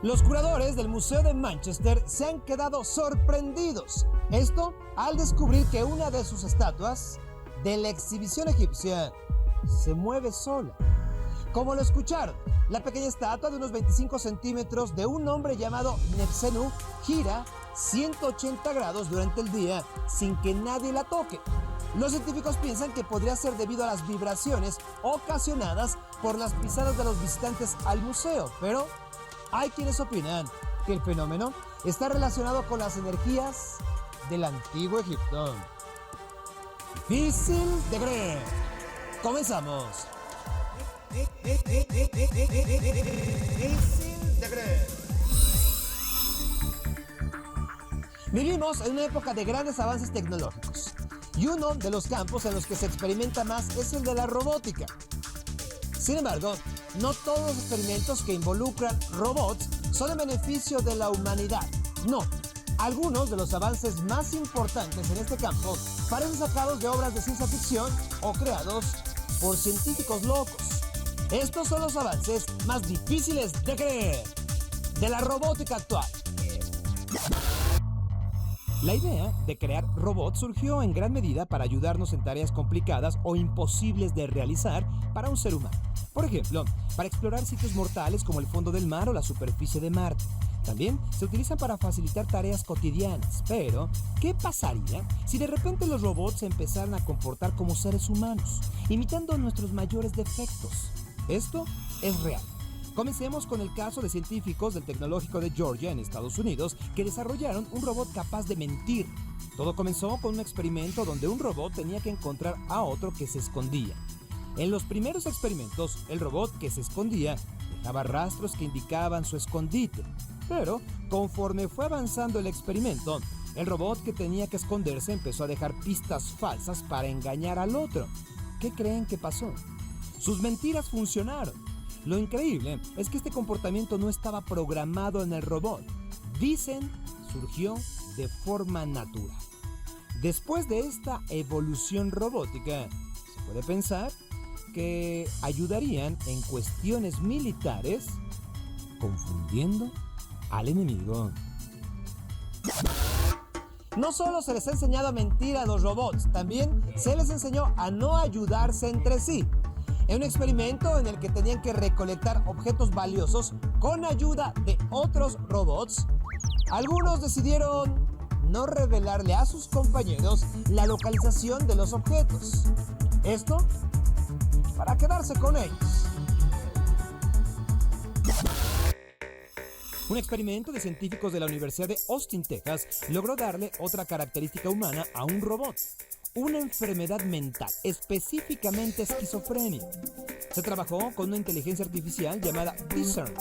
Los curadores del Museo de Manchester se han quedado sorprendidos. Esto al descubrir que una de sus estatuas de la exhibición egipcia se mueve sola. Como lo escucharon, la pequeña estatua de unos 25 centímetros de un hombre llamado Nebsenu gira 180 grados durante el día sin que nadie la toque. Los científicos piensan que podría ser debido a las vibraciones ocasionadas por las pisadas de los visitantes al museo, pero hay quienes opinan que el fenómeno está relacionado con las energías del antiguo Egipto. Difícil de creer. Comenzamos. Difícil de creer. Vivimos en una época de grandes avances tecnológicos y uno de los campos en los que se experimenta más es el de la robótica. Sin embargo, no todos los experimentos que involucran robots son en beneficio de la humanidad. No, algunos de los avances más importantes en este campo parecen sacados de obras de ciencia ficción o creados por científicos locos. Estos son los avances más difíciles de creer de la robótica actual. La idea de crear robots surgió en gran medida para ayudarnos en tareas complicadas o imposibles de realizar para un ser humano. Por ejemplo, para explorar sitios mortales como el fondo del mar o la superficie de Marte. También se utilizan para facilitar tareas cotidianas. Pero, ¿qué pasaría si de repente los robots se empezaran a comportar como seres humanos, imitando nuestros mayores defectos? Esto es real. Comencemos con el caso de científicos del Tecnológico de Georgia en Estados Unidos que desarrollaron un robot capaz de mentir. Todo comenzó con un experimento donde un robot tenía que encontrar a otro que se escondía. En los primeros experimentos, el robot que se escondía dejaba rastros que indicaban su escondite. Pero, conforme fue avanzando el experimento, el robot que tenía que esconderse empezó a dejar pistas falsas para engañar al otro. ¿Qué creen que pasó? Sus mentiras funcionaron. Lo increíble es que este comportamiento no estaba programado en el robot. Dicen, surgió de forma natural. Después de esta evolución robótica, se puede pensar que ayudarían en cuestiones militares, confundiendo al enemigo. No solo se les ha enseñado a mentir a los robots, también se les enseñó a no ayudarse entre sí. En un experimento en el que tenían que recolectar objetos valiosos con ayuda de otros robots, algunos decidieron no revelarle a sus compañeros la localización de los objetos. Esto para quedarse con ellos. Un experimento de científicos de la Universidad de Austin, Texas, logró darle otra característica humana a un robot. Una enfermedad mental, específicamente esquizofrenia. Se trabajó con una inteligencia artificial llamada Discern,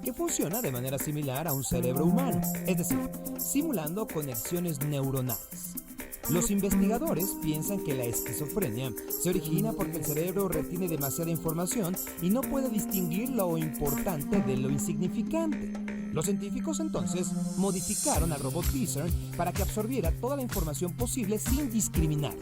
que funciona de manera similar a un cerebro humano, es decir, simulando conexiones neuronales. Los investigadores piensan que la esquizofrenia se origina porque el cerebro retiene demasiada información y no puede distinguir lo importante de lo insignificante. Los científicos entonces modificaron al robot Discern para que absorbiera toda la información posible sin discriminar.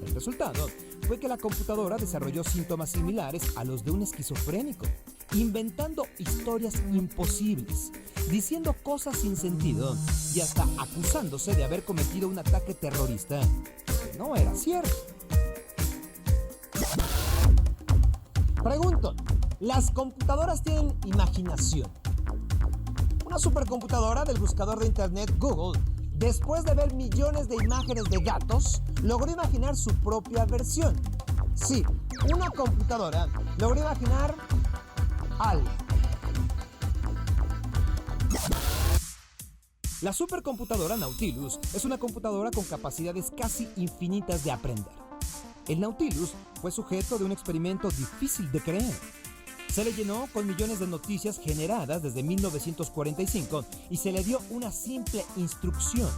El resultado fue que la computadora desarrolló síntomas similares a los de un esquizofrénico, inventando historias imposibles, diciendo cosas sin sentido y hasta acusándose de haber cometido un ataque terrorista que no era cierto. Pregunto, ¿las computadoras tienen imaginación? Una supercomputadora del buscador de internet Google, después de ver millones de imágenes de gatos, logró imaginar su propia versión. Sí, una computadora logró imaginar algo. La supercomputadora Nautilus es una computadora con capacidades casi infinitas de aprender. El Nautilus fue sujeto de un experimento difícil de creer. Se le llenó con millones de noticias generadas desde 1945 y se le dio una simple instrucción: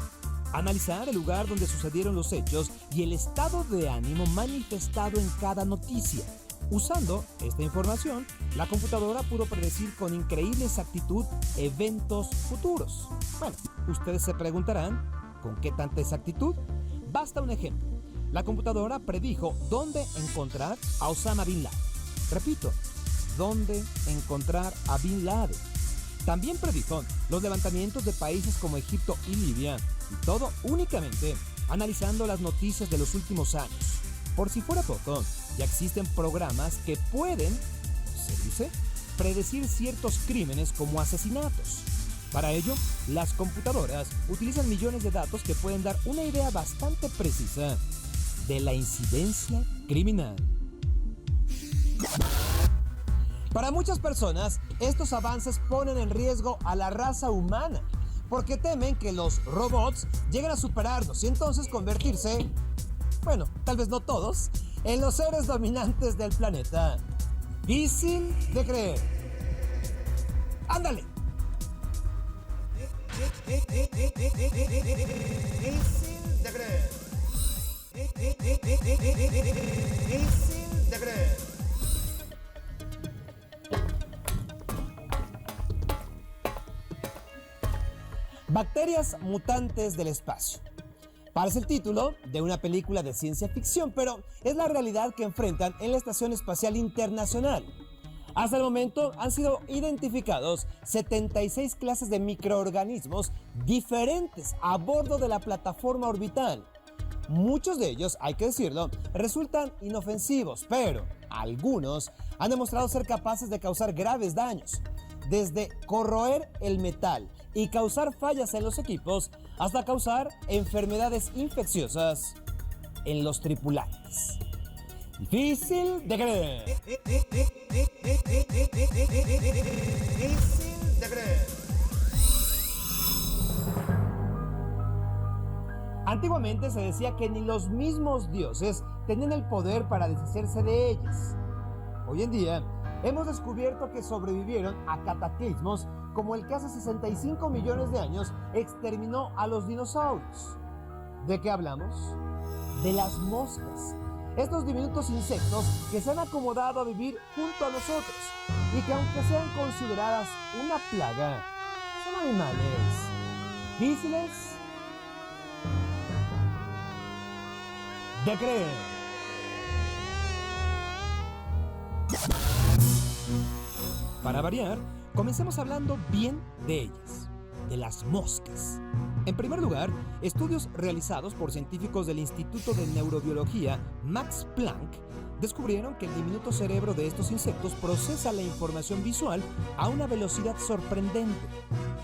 analizar el lugar donde sucedieron los hechos y el estado de ánimo manifestado en cada noticia. Usando esta información, la computadora pudo predecir con increíble exactitud eventos futuros. Bueno, ustedes se preguntarán, ¿con qué tanta exactitud? Basta un ejemplo. La computadora predijo dónde encontrar a Osama Bin Laden. Repito, dónde encontrar a Bin Laden. También predijo los levantamientos de países como Egipto y Libia, y todo únicamente analizando las noticias de los últimos años. Por si fuera poco, ya existen programas que pueden, se dice, predecir ciertos crímenes como asesinatos. Para ello, las computadoras utilizan millones de datos que pueden dar una idea bastante precisa de la incidencia criminal. Para muchas personas, estos avances ponen en riesgo a la raza humana, porque temen que los robots lleguen a superarnos y entonces convertirse, bueno, tal vez no todos, en los seres dominantes del planeta. Difícil de creer. ¡Ándale! Difícil de creer. Difícil de creer. Bacterias mutantes del espacio. Parece el título de una película de ciencia ficción, pero es la realidad que enfrentan en la Estación Espacial Internacional. Hasta el momento han sido identificados 76 clases de microorganismos diferentes a bordo de la plataforma orbital. Muchos de ellos, hay que decirlo, resultan inofensivos, pero algunos han demostrado ser capaces de causar graves daños. Desde corroer el metal y causar fallas en los equipos hasta causar enfermedades infecciosas en los tripulantes. Difícil de creer. Difícil de creer. Antiguamente se decía que ni los mismos dioses tenían el poder para deshacerse de ellas. Hoy en día, hemos descubierto que sobrevivieron a cataclismos como el que hace 65 millones de años exterminó a los dinosaurios. ¿De qué hablamos? De las moscas. Estos diminutos insectos que se han acomodado a vivir junto a nosotros y que aunque sean consideradas una plaga, son animales difíciles de creer. Para variar, comencemos hablando bien de ellas, de las moscas. En primer lugar, estudios realizados por científicos del Instituto de Neurobiología Max Planck descubrieron que el diminuto cerebro de estos insectos procesa la información visual a una velocidad sorprendente,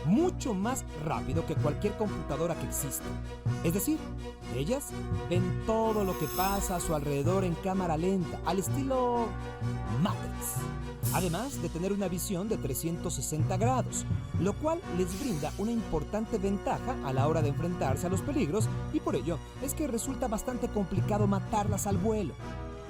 mucho más rápido que cualquier computadora que exista. Es decir, ellas ven todo lo que pasa a su alrededor en cámara lenta, al estilo Matrix. Además de tener una visión de 360 grados, lo cual les brinda una importante ventaja a la hora de enfrentarse a los peligros y por ello es que resulta bastante complicado matarlas al vuelo.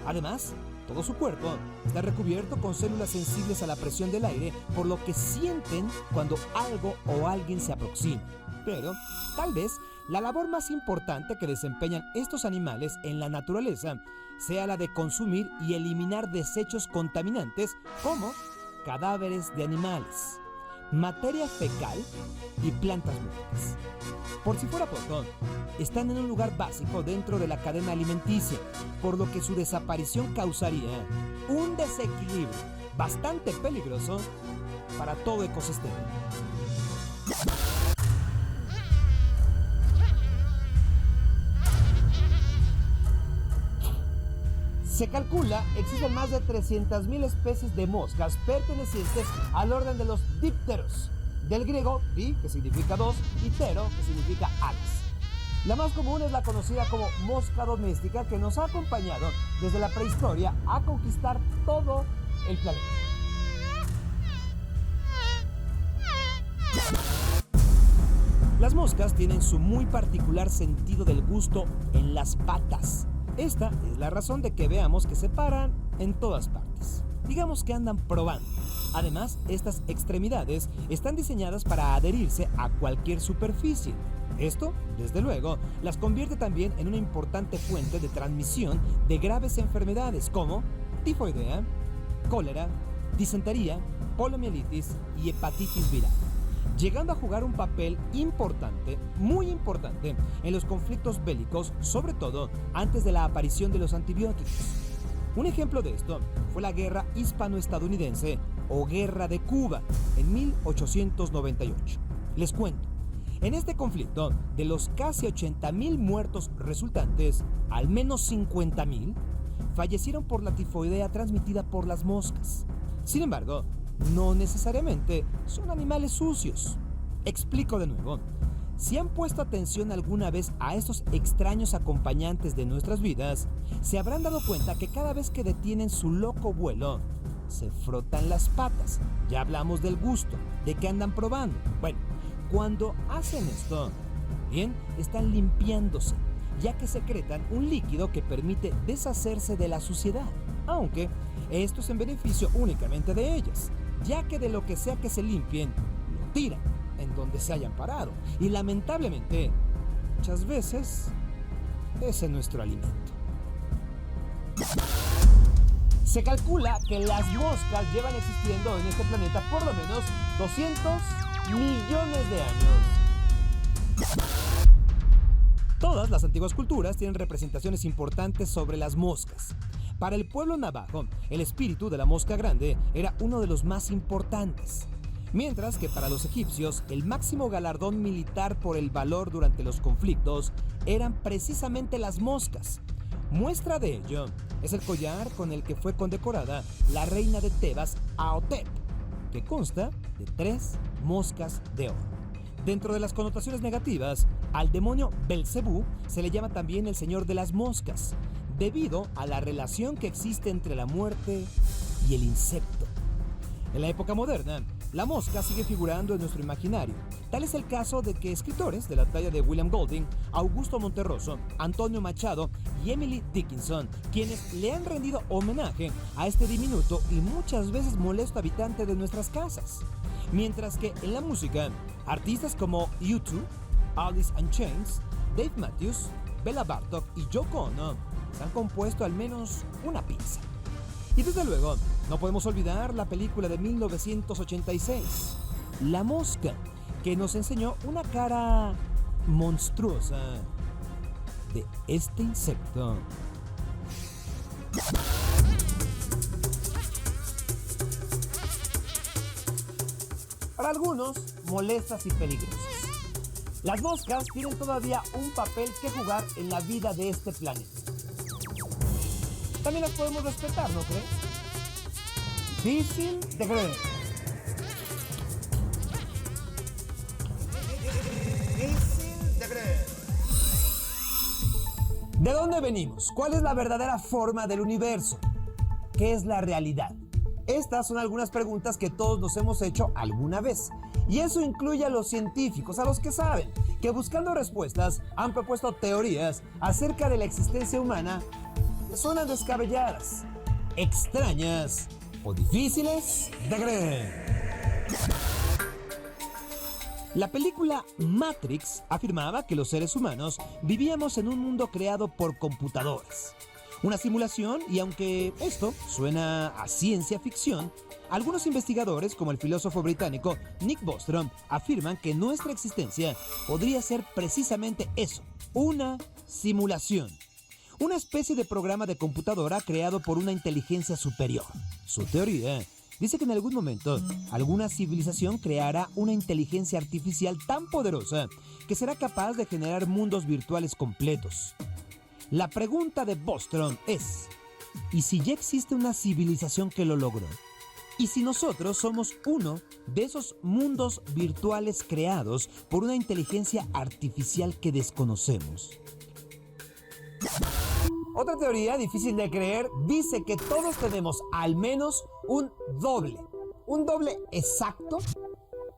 Además, todo su cuerpo está recubierto con células sensibles a la presión del aire, por lo que sienten cuando algo o alguien se aproxima. Pero, tal vez, la labor más importante que desempeñan estos animales en la naturaleza sea la de consumir y eliminar desechos contaminantes como cadáveres de animales, materia fecal y plantas muertas. Por si fuera poco, están en un lugar básico dentro de la cadena alimenticia, por lo que su desaparición causaría un desequilibrio bastante peligroso para todo ecosistema. Se calcula existen más de 300.000 especies de moscas pertenecientes al orden de los dípteros, del griego di, que significa dos, y tero, que significa alas. La más común es la conocida como mosca doméstica, que nos ha acompañado desde la prehistoria a conquistar todo el planeta. Las moscas tienen su muy particular sentido del gusto en las patas. Esta es la razón de que veamos que se paran en todas partes. Digamos que andan probando. Además, estas extremidades están diseñadas para adherirse a cualquier superficie. Esto, desde luego, las convierte también en una importante fuente de transmisión de graves enfermedades como tifoidea, cólera, disentería, poliomielitis y hepatitis viral, llegando a jugar un papel importante, muy importante, en los conflictos bélicos, sobre todo antes de la aparición de los antibióticos. Un ejemplo de esto fue la Guerra Hispano-Estadounidense o Guerra de Cuba en 1898. Les cuento, en este conflicto, de los casi 80,000 muertos resultantes, al menos 50,000 fallecieron por la tifoidea transmitida por las moscas. Sin embargo, no necesariamente son animales sucios. Explico de nuevo. Si han puesto atención alguna vez a estos extraños acompañantes de nuestras vidas, se habrán dado cuenta que cada vez que detienen su loco vuelo, se frotan las patas. Ya hablamos del gusto, de qué andan probando. Bueno, cuando hacen esto, bien, están limpiándose, ya que secretan un líquido que permite deshacerse de la suciedad, aunque esto es en beneficio únicamente de ellas, ya que de lo que sea que se limpien, lo tiran en donde se hayan parado, y lamentablemente, muchas veces, ese es nuestro alimento. Se calcula que las moscas llevan existiendo en este planeta por lo menos 200 millones de años. Todas las antiguas culturas tienen representaciones importantes sobre las moscas. Para el pueblo navajo, el espíritu de la mosca grande era uno de los más importantes. Mientras que para los egipcios, el máximo galardón militar por el valor durante los conflictos eran precisamente las moscas. Muestra de ello es el collar con el que fue condecorada la reina de Tebas, Aotep, que consta de 3 moscas de oro. Dentro de las connotaciones negativas, al demonio Belcebú se le llama también el señor de las moscas, debido a la relación que existe entre la muerte y el insecto. En la época moderna, la mosca sigue figurando en nuestro imaginario. Tal es el caso de que escritores de la talla de William Golding, Augusto Monterroso, Antonio Machado y Emily Dickinson, quienes le han rendido homenaje a este diminuto y muchas veces molesto habitante de nuestras casas. Mientras que en la música, artistas como U2, Alice in Chains, Dave Matthews, Bela Bartok y Yoko Ono se han compuesto al menos una pieza. Y desde luego, no podemos olvidar la película de 1986, La Mosca, que nos enseñó una cara monstruosa de este insecto. Para algunos, molestas y peligrosas. Las moscas tienen todavía un papel que jugar en la vida de este planeta. También las podemos respetar, ¿no crees? Difícil de creer. Difícil de creer. ¿De dónde venimos? ¿Cuál es la verdadera forma del universo? ¿Qué es la realidad? Estas son algunas preguntas que todos nos hemos hecho alguna vez. Y eso incluye a los científicos, a los que saben, que buscando respuestas han propuesto teorías acerca de la existencia humana que suenan descabelladas, extrañas o difíciles de creer. La película Matrix afirmaba que los seres humanos vivíamos en un mundo creado por computadoras. Una simulación, y aunque esto suena a ciencia ficción, algunos investigadores, como el filósofo británico Nick Bostrom, afirman que nuestra existencia podría ser precisamente eso, una simulación. Una especie de programa de computadora creado por una inteligencia superior. Su teoría dice que en algún momento alguna civilización creará una inteligencia artificial tan poderosa que será capaz de generar mundos virtuales completos. La pregunta de Bostrom es, ¿y si ya existe una civilización que lo logró? ¿Y si nosotros somos uno de esos mundos virtuales creados por una inteligencia artificial que desconocemos? Otra teoría difícil de creer dice que todos tenemos al menos un doble exacto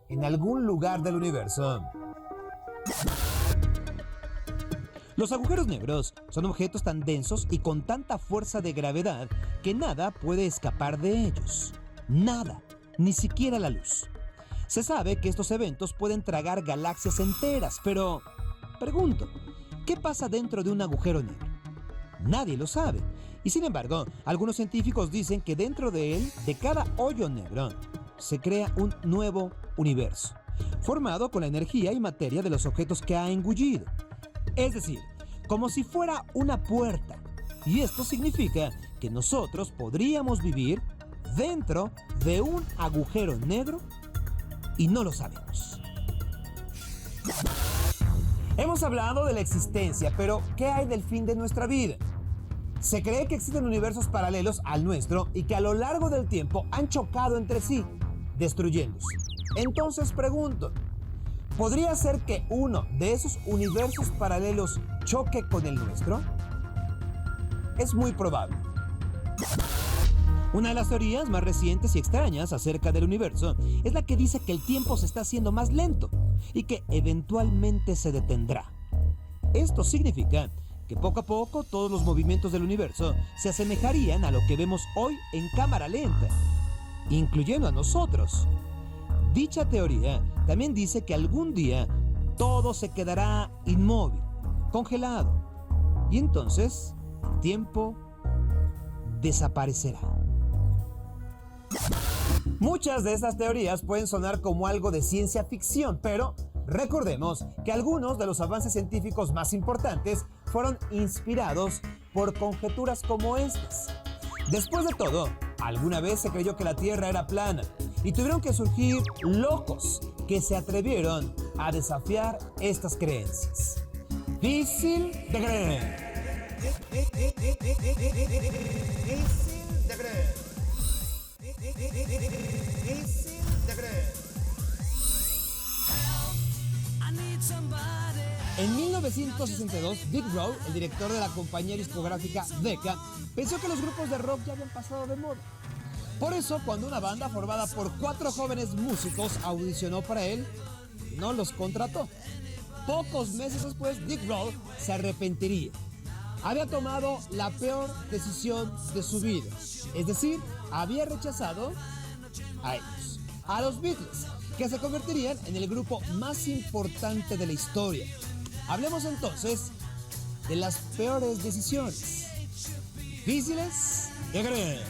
en algún lugar del universo. Los agujeros negros son objetos tan densos y con tanta fuerza de gravedad que nada puede escapar de ellos. Nada, ni siquiera la luz. Se sabe que estos eventos pueden tragar galaxias enteras, pero pregunto, ¿qué pasa dentro de un agujero negro? Nadie lo sabe. Y sin embargo, algunos científicos dicen que dentro de él, de cada hoyo negro, se crea un nuevo universo, formado con la energía y materia de los objetos que ha engullido. Es decir, como si fuera una puerta. Y esto significa que nosotros podríamos vivir dentro de un agujero negro y no lo sabemos. Hemos hablado de la existencia, pero ¿qué hay del fin de nuestra vida? Se cree que existen universos paralelos al nuestro y que a lo largo del tiempo han chocado entre sí, destruyéndose. Entonces pregunto, ¿podría ser que uno de esos universos paralelos choque con el nuestro? Es muy probable. Una de las teorías más recientes y extrañas acerca del universo es la que dice que el tiempo se está haciendo más lento y que eventualmente se detendrá. Esto significa que poco a poco todos los movimientos del universo se asemejarían a lo que vemos hoy en cámara lenta, incluyendo a nosotros. Dicha teoría también dice que algún día todo se quedará inmóvil, congelado, y entonces el tiempo desaparecerá. Muchas de estas teorías pueden sonar como algo de ciencia ficción, pero recordemos que algunos de los avances científicos más importantes fueron inspirados por conjeturas como estas. Después de todo, alguna vez se creyó que la Tierra era plana y tuvieron que surgir locos que se atrevieron a desafiar estas creencias. Difícil de creer. En 1962, Dick Rowe, el director de la compañía discográfica Decca, pensó que los grupos de rock ya habían pasado de moda. Por eso, cuando una banda formada por 4 jóvenes músicos audicionó para él, no los contrató. Pocos meses después, Dick Rowe se arrepentiría. Había tomado la peor decisión de su vida. Es decir, había rechazado a ellos, a los Beatles, que se convertirían en el grupo más importante de la historia. Hablemos entonces de las peores decisiones. Difíciles de creer.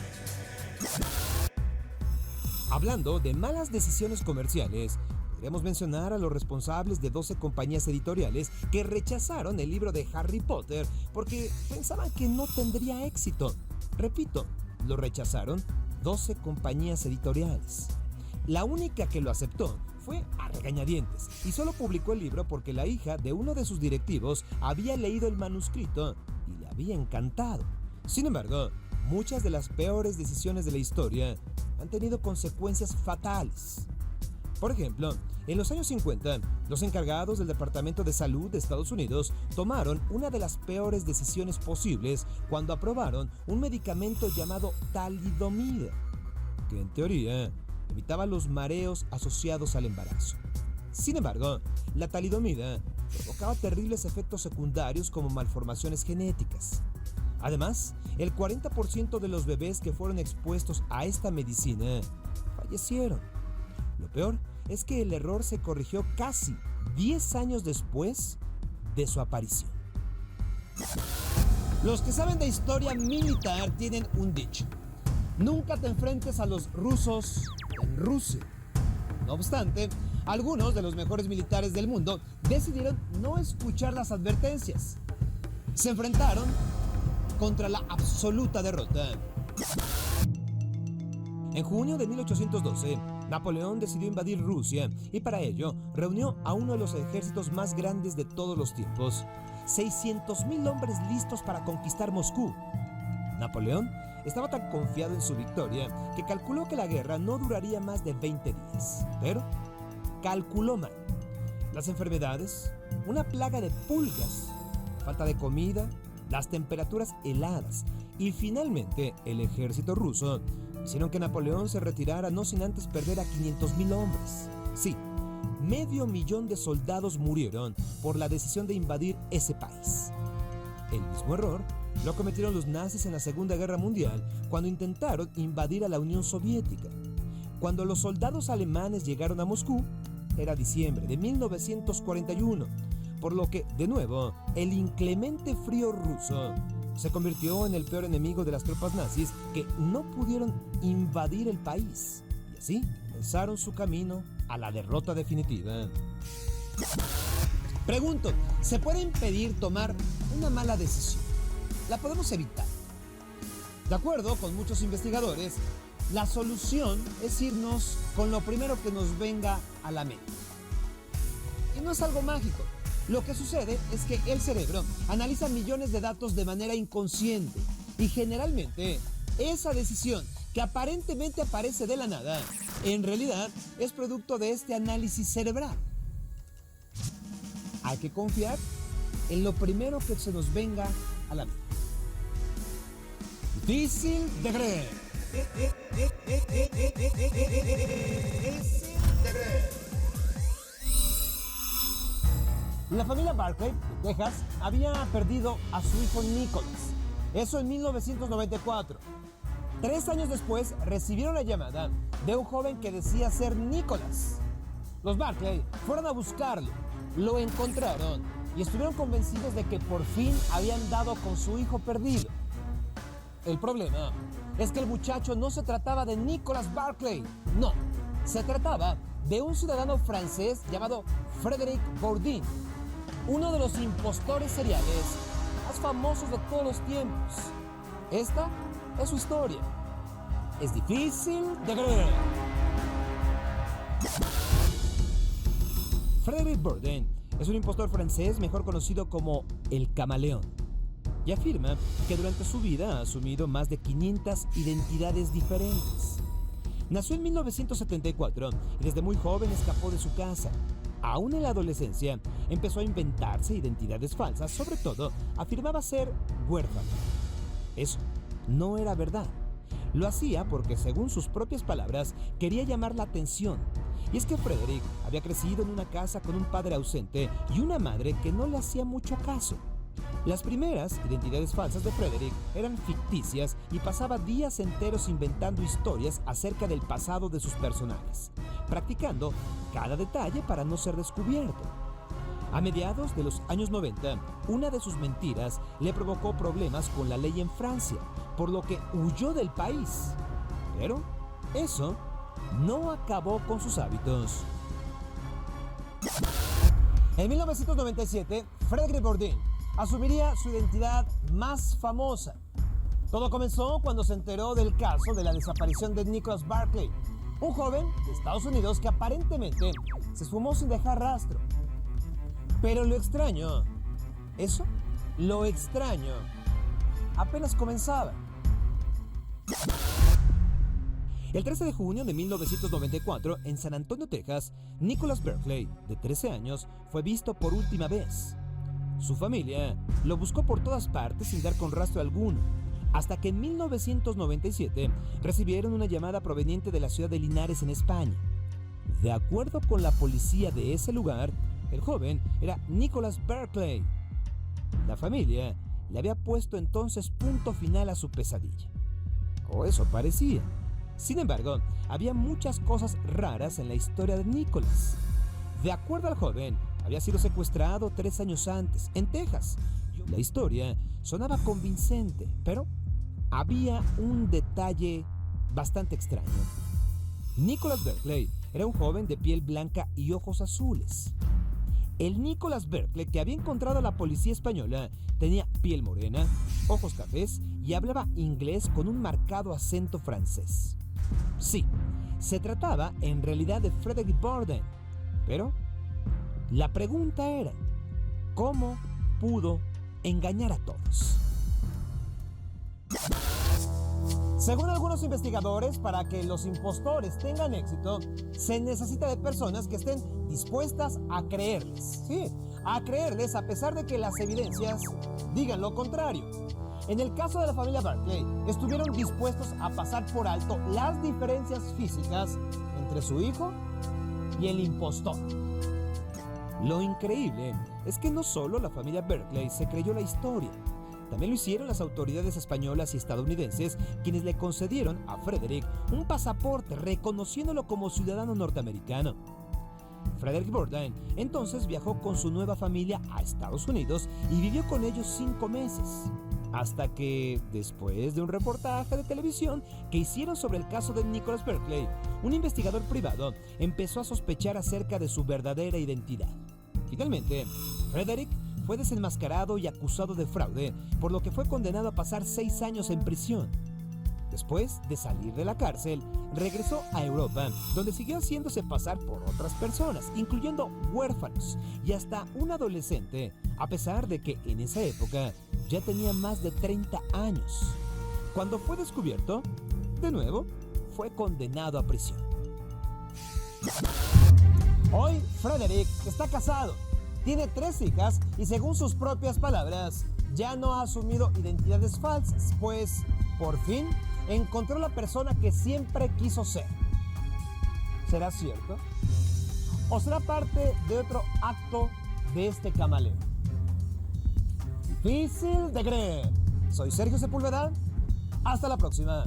Hablando de malas decisiones comerciales, podríamos mencionar a los responsables de 12 compañías editoriales que rechazaron el libro de Harry Potter porque pensaban que no tendría éxito. Repito, lo rechazaron 12 compañías editoriales. La única que lo aceptó fue a regañadientes y solo publicó el libro porque la hija de uno de sus directivos había leído el manuscrito y le había encantado. Sin embargo, muchas de las peores decisiones de la historia han tenido consecuencias fatales. Por ejemplo, en los años 50, los encargados del Departamento de Salud de Estados Unidos tomaron una de las peores decisiones posibles cuando aprobaron un medicamento llamado talidomida, que en teoría evitaba los mareos asociados al embarazo. Sin embargo, la talidomida provocaba terribles efectos secundarios como malformaciones genéticas. Además, el 40% de los bebés que fueron expuestos a esta medicina fallecieron. Lo peor es que el error se corrigió casi 10 años después de su aparición. Los que saben de historia militar tienen un dicho: nunca te enfrentes a los rusos en Rusia. No obstante, algunos de los mejores militares del mundo decidieron no escuchar las advertencias. Se enfrentaron contra la absoluta derrota. En junio de 1812, Napoleón decidió invadir Rusia y para ello reunió a uno de los ejércitos más grandes de todos los tiempos, 600,000 hombres listos para conquistar Moscú. Napoleón estaba tan confiado en su victoria que calculó que la guerra no duraría más de 20 días, pero calculó mal. Las enfermedades, una plaga de pulgas, falta de comida, las temperaturas heladas y finalmente el ejército ruso hicieron que Napoleón se retirara no sin antes perder a 500,000 hombres. Sí, 500,000 de soldados murieron por la decisión de invadir ese país. El mismo error lo cometieron los nazis en la Segunda Guerra Mundial cuando intentaron invadir a la Unión Soviética. Cuando los soldados alemanes llegaron a Moscú, era diciembre de 1941, por lo que, de nuevo, el inclemente frío ruso se convirtió en el peor enemigo de las tropas nazis que no pudieron invadir el país y así comenzaron su camino a la derrota definitiva. Pregunto, ¿se puede impedir tomar una mala decisión? ¿La podemos evitar? De acuerdo con muchos investigadores, la solución es irnos con lo primero que nos venga a la mente. Y no es algo mágico. Lo que sucede es que el cerebro analiza millones de datos de manera inconsciente y generalmente esa decisión que aparentemente aparece de la nada, en realidad es producto de este análisis cerebral. Hay que confiar en lo primero que se nos venga a la mente. Difícil de creer. La familia Barclay de Texas había perdido a su hijo Nicholas. Eso en 1994. 3 años después recibieron la llamada de un joven que decía ser Nicholas. Los Barclay fueron a buscarlo, lo encontraron y estuvieron convencidos de que por fin habían dado con su hijo perdido. El problema es que el muchacho no se trataba de Nicholas Barclay, no, se trataba de un ciudadano francés llamado Frédéric Bourdin, uno de los impostores seriales más famosos de todos los tiempos. Esta es su historia. Es difícil de creer. Frédéric Bourdin es un impostor francés mejor conocido como el Camaleón y afirma que durante su vida ha asumido más de 500 identidades diferentes. Nació en 1974 y desde muy joven escapó de su casa. Aún en la adolescencia empezó a inventarse identidades falsas, sobre todo afirmaba ser huérfano. Eso no era verdad. Lo hacía porque, según sus propias palabras, quería llamar la atención. Y es que Frédéric había crecido en una casa con un padre ausente y una madre que no le hacía mucho caso. Las primeras identidades falsas de Frédéric eran ficticias y pasaba días enteros inventando historias acerca del pasado de sus personajes, practicando cada detalle para no ser descubierto. A mediados de los años 90, una de sus mentiras le provocó problemas con la ley en Francia, por lo que huyó del país. Pero eso no acabó con sus hábitos. En 1997, Frédéric Bourdin asumiría su identidad más famosa. Todo comenzó cuando se enteró del caso de la desaparición de Nicholas Barclay, un joven de Estados Unidos que aparentemente se esfumó sin dejar rastro. Pero lo extraño, apenas comenzaba. El 13 de junio de 1994, en San Antonio, Texas, Nicholas Barclay, de 13 años, fue visto por última vez. Su familia lo buscó por todas partes sin dar con rastro alguno, hasta que en 1997 recibieron una llamada proveniente de la ciudad de Linares, en España. De acuerdo con la policía de ese lugar, el joven era Nicholas Barclay. La familia le había puesto entonces punto final a su pesadilla. O eso parecía. Sin embargo, había muchas cosas raras en la historia de Nicholas. De acuerdo al joven, había sido secuestrado 3 años antes, en Texas. La historia sonaba convincente, pero había un detalle bastante extraño. Nicholas Barclay era un joven de piel blanca y ojos azules. El Nicholas Barclay que había encontrado a la policía española tenía piel morena, ojos cafés y hablaba inglés con un marcado acento francés. Sí, se trataba en realidad de Frédéric Bourdin, pero la pregunta era, ¿cómo pudo engañar a todos? Según algunos investigadores, para que los impostores tengan éxito, se necesita de personas que estén dispuestas a creerles. Sí, a creerles a pesar de que las evidencias digan lo contrario. En el caso de la familia Barclay, estuvieron dispuestos a pasar por alto las diferencias físicas entre su hijo y el impostor. Lo increíble es que no solo la familia Barclay se creyó la historia, también lo hicieron las autoridades españolas y estadounidenses, quienes le concedieron a Frédéric un pasaporte reconociéndolo como ciudadano norteamericano. Frédéric Bourdin entonces viajó con su nueva familia a Estados Unidos y vivió con ellos 5 meses. Hasta que, después de un reportaje de televisión que hicieron sobre el caso de Nicholas Barclay, un investigador privado empezó a sospechar acerca de su verdadera identidad. Finalmente, Frédéric fue desenmascarado y acusado de fraude, por lo que fue condenado a pasar 6 años en prisión. Después de salir de la cárcel, regresó a Europa, donde siguió haciéndose pasar por otras personas, incluyendo huérfanos y hasta un adolescente, a pesar de que en esa época ya tenía más de 30 años. Cuando fue descubierto, de nuevo, fue condenado a prisión. Hoy, Frederick está casado, tiene 3 hijas y, según sus propias palabras, ya no ha asumido identidades falsas, pues, por fin, encontró la persona que siempre quiso ser. ¿Será cierto? ¿O será parte de otro acto de este camaleo? Difícil de creer. Soy Sergio Sepúlveda. Hasta la próxima.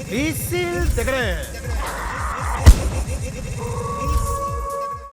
Difícil de creer.